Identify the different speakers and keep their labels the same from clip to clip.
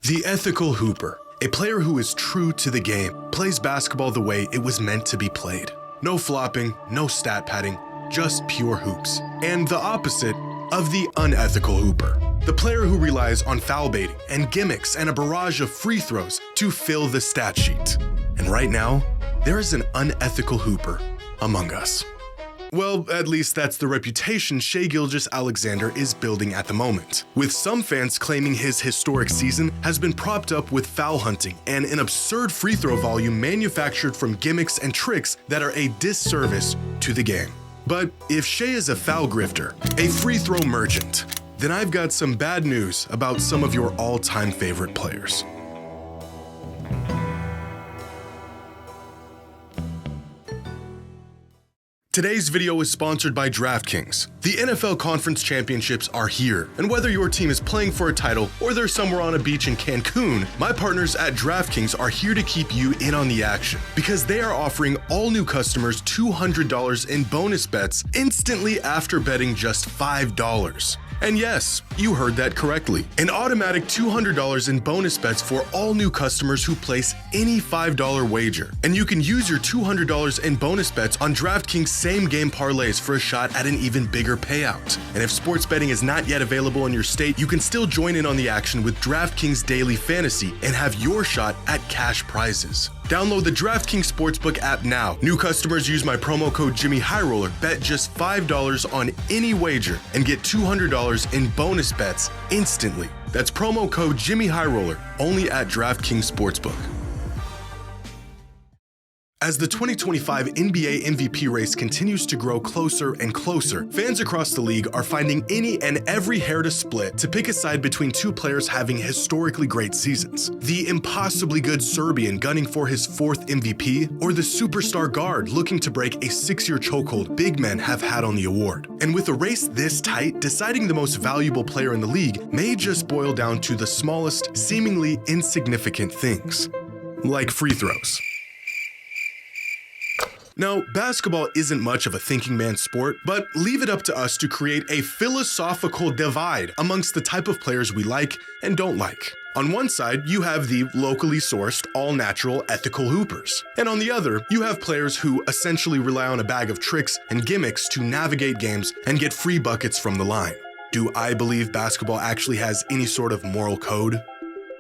Speaker 1: The ethical hooper, a player who is true to the game, plays basketball the way it was meant to be played. No flopping, no stat padding, just pure hoops. And the opposite of the unethical hooper, the player who relies on foul baiting and gimmicks and a barrage of free throws to fill the stat sheet. And right now, there is an unethical hooper among us. Well, at least that's the reputation Shai Gilgeous-Alexander is building at the moment, with some fans claiming his historic season has been propped up with foul hunting and an absurd free throw volume manufactured from gimmicks and tricks that are a disservice to the game. But if Shai is a foul grifter, a free throw merchant, then I've got some bad news about some of your all-time favorite players. Today's video is sponsored by DraftKings. The NFL Conference Championships are here, and whether your team is playing for a title or they're somewhere on a beach in Cancun, my partners at DraftKings are here to keep you in on the action because they are offering all new customers $200 in bonus bets instantly after betting just $5. And yes, you heard that correctly. An automatic $200 in bonus bets for all new customers who place any $5 wager. And you can use your $200 in bonus bets on DraftKings same-game parlays for a shot at an even bigger payout. And if sports betting is not yet available in your state, you can still join in on the action with DraftKings Daily Fantasy and have your shot at cash prizes. Download the DraftKings Sportsbook app now. New customers use my promo code JimmyHighRoller, bet just $5 on any wager, and get $200 in bonus bets instantly. That's promo code JimmyHighRoller, only at DraftKings Sportsbook. As the 2025 NBA MVP race continues to grow closer and closer, fans across the league are finding any and every hair to split to pick a side between two players having historically great seasons. The impossibly good Serbian gunning for his fourth MVP, or the superstar guard looking to break a 6-year chokehold big men have had on the award. And with a race this tight, deciding the most valuable player in the league may just boil down to the smallest, seemingly insignificant things, like free throws. Now, basketball isn't much of a thinking man's sport, but leave it up to us to create a philosophical divide amongst the type of players we like and don't like. On one side, you have the locally sourced, all-natural, ethical hoopers. And on the other, you have players who essentially rely on a bag of tricks and gimmicks to navigate games and get free buckets from the line. Do I believe basketball actually has any sort of moral code?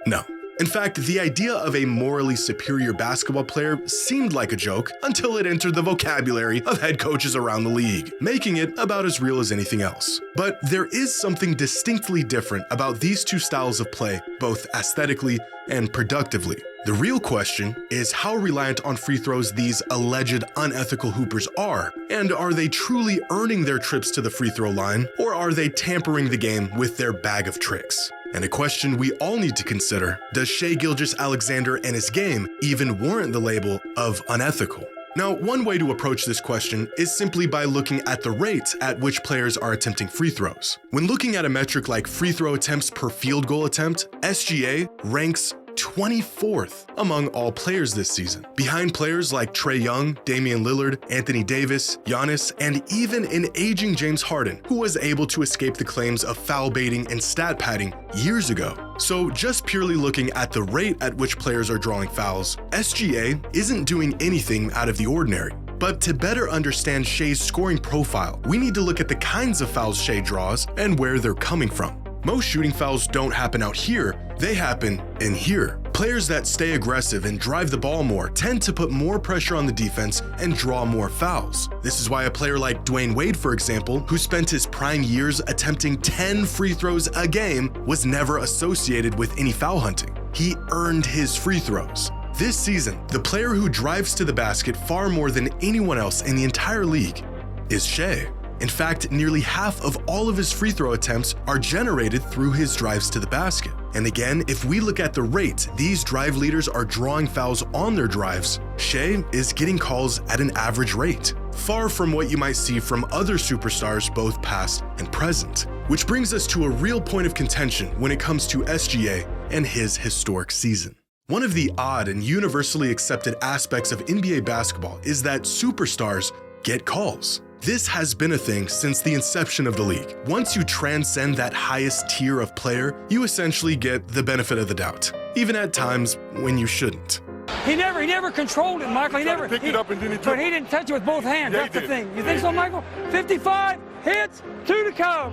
Speaker 1: No. In fact, the idea of a morally superior basketball player seemed like a joke until it entered the vocabulary of head coaches around the league, making it about as real as anything else. But there is something distinctly different about these two styles of play, both aesthetically and productively. The real question is how reliant on free throws these alleged unethical hoopers are, and are they truly earning their trips to the free throw line, or are they tampering the game with their bag of tricks? And a question we all need to consider, does Shai Gilgeous-Alexander and his game even warrant the label of unethical? Now, one way to approach this question is simply by looking at the rate at which players are attempting free throws. When looking at a metric like free throw attempts per field goal attempt, SGA ranks 24th among all players this season, behind players like Trae Young, Damian Lillard, Anthony Davis, Giannis, and even an aging James Harden, who was able to escape the claims of foul baiting and stat padding years ago. So just purely looking at the rate at which players are drawing fouls, SGA isn't doing anything out of the ordinary. But to better understand Shai's scoring profile, we need to look at the kinds of fouls Shai draws and where they're coming from. Most shooting fouls don't happen out here, they happen in here. Players that stay aggressive and drive the ball more tend to put more pressure on the defense and draw more fouls. This is why a player like Dwayne Wade, for example, who spent his prime years attempting 10 free throws a game, was never associated with any foul hunting. He earned his free throws. This season, the player who drives to the basket far more than anyone else in the entire league is Shai. In fact, nearly half of all of his free throw attempts are generated through his drives to the basket. And again, if we look at the rate these drive leaders are drawing fouls on their drives, Shai is getting calls at an average rate, far from what you might see from other superstars both past and present. Which brings us to a real point of contention when it comes to SGA and his historic season. One of the odd and universally accepted aspects of NBA basketball is that superstars get calls. This has been a thing since the inception of the league. Once you transcend that highest tier of player, you essentially get the benefit of the doubt, even at times when you shouldn't.
Speaker 2: He never controlled it, Michael. He never
Speaker 3: picked it up and then he took
Speaker 2: but he didn't touch it with both hands.
Speaker 3: Yeah,
Speaker 2: That's the thing. You think so, Michael? 55 hits, 2 to go.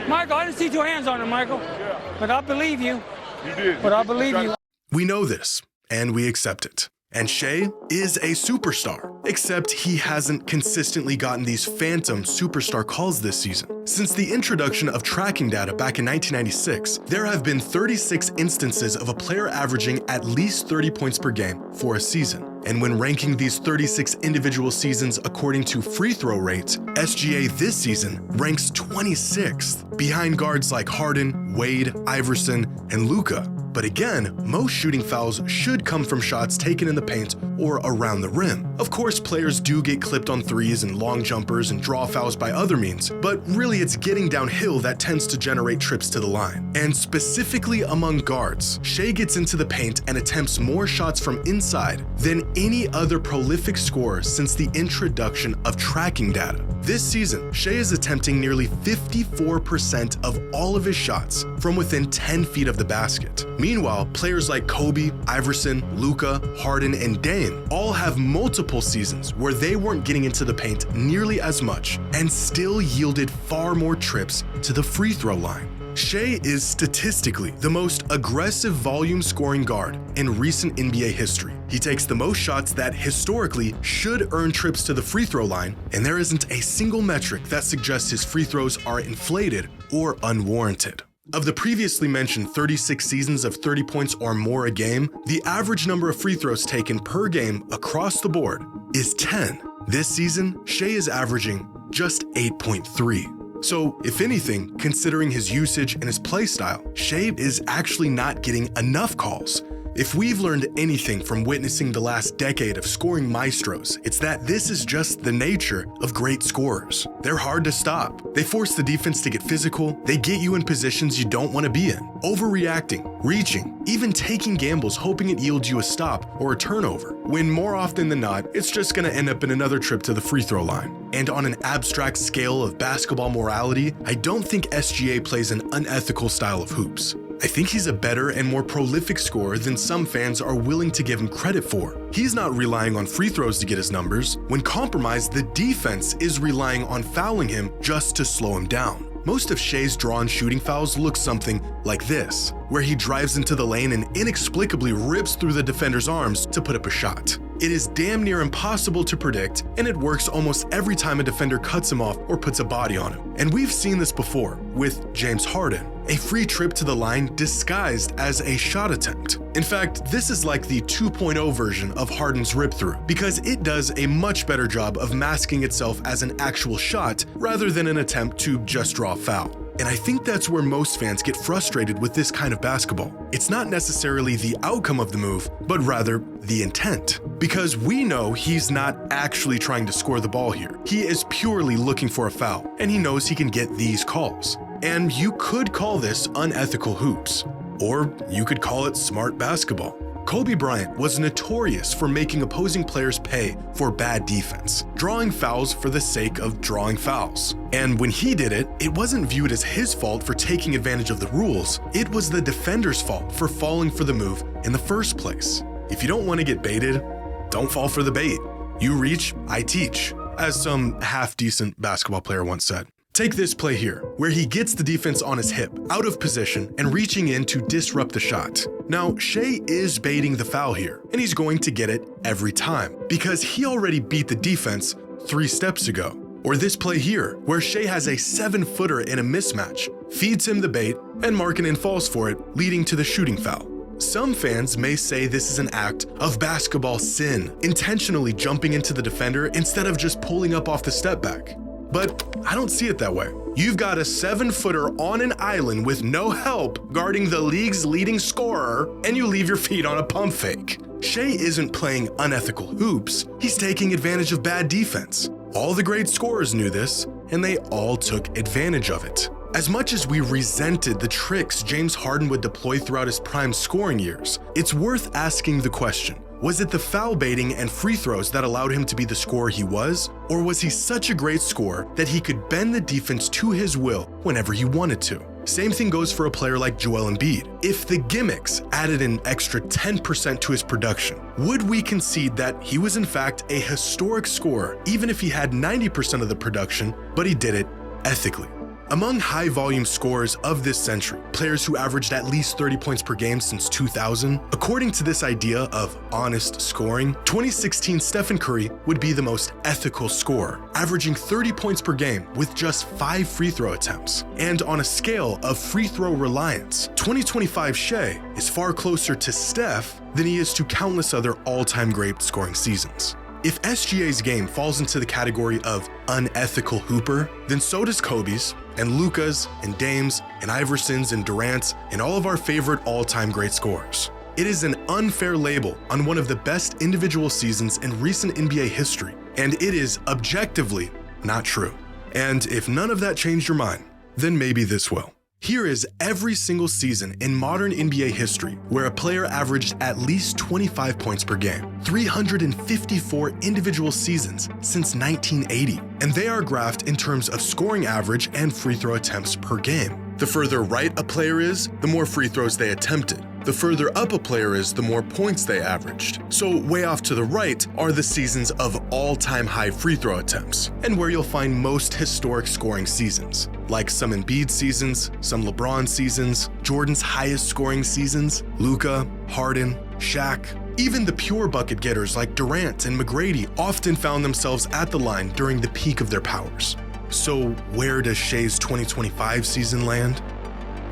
Speaker 2: Michael, I didn't see 2 hands on him, Michael.
Speaker 3: Yeah.
Speaker 2: But I believe you.
Speaker 3: You did.
Speaker 2: But I believe you.
Speaker 1: We know this, and we accept it. And Shai is a superstar, except he hasn't consistently gotten these phantom superstar calls this season. Since the introduction of tracking data back in 1996, there have been 36 instances of a player averaging at least 30 points per game for a season. And when ranking these 36 individual seasons according to free throw rates, SGA this season ranks 26th, behind guards like Harden, Wade, Iverson, and Luka. But again, most shooting fouls should come from shots taken in the paint or around the rim. Of course, players do get clipped on threes and long jumpers and draw fouls by other means, but really it's getting downhill that tends to generate trips to the line. And specifically among guards, Shai gets into the paint and attempts more shots from inside than any other prolific scorer since the introduction of tracking data. This season, Shai is attempting nearly 54% of all of his shots from within 10 feet of the basket. Meanwhile, players like Kobe, Iverson, Luka, Harden, and Dame all have multiple seasons where they weren't getting into the paint nearly as much and still yielded far more trips to the free throw line. Shai is statistically the most aggressive volume scoring guard in recent NBA history. He takes the most shots that historically should earn trips to the free throw line, and there isn't a single metric that suggests his free throws are inflated or unwarranted. Of the previously mentioned 36 seasons of 30 points or more a game, the average number of free throws taken per game across the board is 10. This season, Shai is averaging just 8.3. So, if anything, considering his usage and his play style, Shai is actually not getting enough calls. If we've learned anything from witnessing the last decade of scoring maestros, it's that this is just the nature of great scorers. They're hard to stop. They force the defense to get physical, they get you in positions you don't want to be in, overreacting, reaching, even taking gambles hoping it yields you a stop or a turnover, when more often than not, it's just going to end up in another trip to the free throw line. And on an abstract scale of basketball morality, I don't think SGA plays an unethical style of hoops. I think he's a better and more prolific scorer than some fans are willing to give him credit for. He's not relying on free throws to get his numbers. When compromised, the defense is relying on fouling him just to slow him down. Most of Shai's drawn shooting fouls look something like this, where he drives into the lane and inexplicably rips through the defender's arms to put up a shot. It is damn near impossible to predict, and it works almost every time a defender cuts him off or puts a body on him. And we've seen this before with James Harden, a free trip to the line disguised as a shot attempt. In fact, this is like the 2.0 version of Harden's rip-through, because it does a much better job of masking itself as an actual shot rather than an attempt to just draw a foul. And I think that's where most fans get frustrated with this kind of basketball. It's not necessarily the outcome of the move, but rather the intent. Because we know he's not actually trying to score the ball here. He is purely looking for a foul, and he knows he can get these calls. And you could call this unethical hoops, or you could call it smart basketball. Kobe Bryant was notorious for making opposing players pay for bad defense, drawing fouls for the sake of drawing fouls. And when he did it, it wasn't viewed as his fault for taking advantage of the rules, it was the defender's fault for falling for the move in the first place. If you don't want to get baited, don't fall for the bait. You reach, I teach, as some half-decent basketball player once said. Take this play here, where he gets the defense on his hip, out of position, and reaching in to disrupt the shot. Now, Shai is baiting the foul here, and he's going to get it every time, because he already beat the defense 3 steps ago. Or this play here, where Shai has a 7-footer in a mismatch, feeds him the bait, and Markkanen falls for it, leading to the shooting foul. Some fans may say this is an act of basketball sin, intentionally jumping into the defender instead of just pulling up off the step back. But I don't see it that way. You've got a 7-footer on an island with no help guarding the league's leading scorer, and you leave your feet on a pump fake. Shai isn't playing unethical hoops, he's taking advantage of bad defense. All the great scorers knew this, and they all took advantage of it. As much as we resented the tricks James Harden would deploy throughout his prime scoring years, it's worth asking the question, was it the foul baiting and free throws that allowed him to be the scorer he was? Or was he such a great scorer that he could bend the defense to his will whenever he wanted to? Same thing goes for a player like Joel Embiid. If the gimmicks added an extra 10% to his production, would we concede that he was in fact a historic scorer even if he had 90% of the production, but he did it ethically? Among high-volume scorers of this century, players who averaged at least 30 points per game since 2000, according to this idea of honest scoring, 2016 Stephen Curry would be the most ethical scorer, averaging 30 points per game with just 5 free throw attempts. And on a scale of free throw reliance, 2025 Shai is far closer to Steph than he is to countless other all-time great scoring seasons. If SGA's game falls into the category of unethical hooper, then so does Kobe's, and Luka's, and Dame's, and Iverson's, and Durant's, and all of our favorite all-time great scorers. It is an unfair label on one of the best individual seasons in recent NBA history, and it is objectively not true. And if none of that changed your mind, then maybe this will. Here is every single season in modern NBA history where a player averaged at least 25 points per game, 354 individual seasons since 1980, and they are graphed in terms of scoring average and free throw attempts per game. The further right a player is, the more free throws they attempted. The further up a player is, the more points they averaged. So way off to the right are the seasons of all-time high free throw attempts, and where you'll find most historic scoring seasons, like some Embiid seasons, some LeBron seasons, Jordan's highest scoring seasons, Luka, Harden, Shaq. Even the pure bucket getters like Durant and McGrady often found themselves at the line during the peak of their powers. So where does Shai's 2025 season land?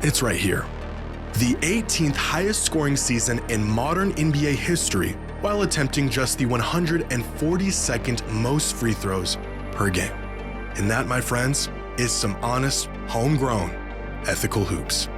Speaker 1: It's right here. The 18th highest scoring season in modern NBA history, while attempting just the 142nd most free throws per game. And that, my friends, is some honest, homegrown, ethical hoops.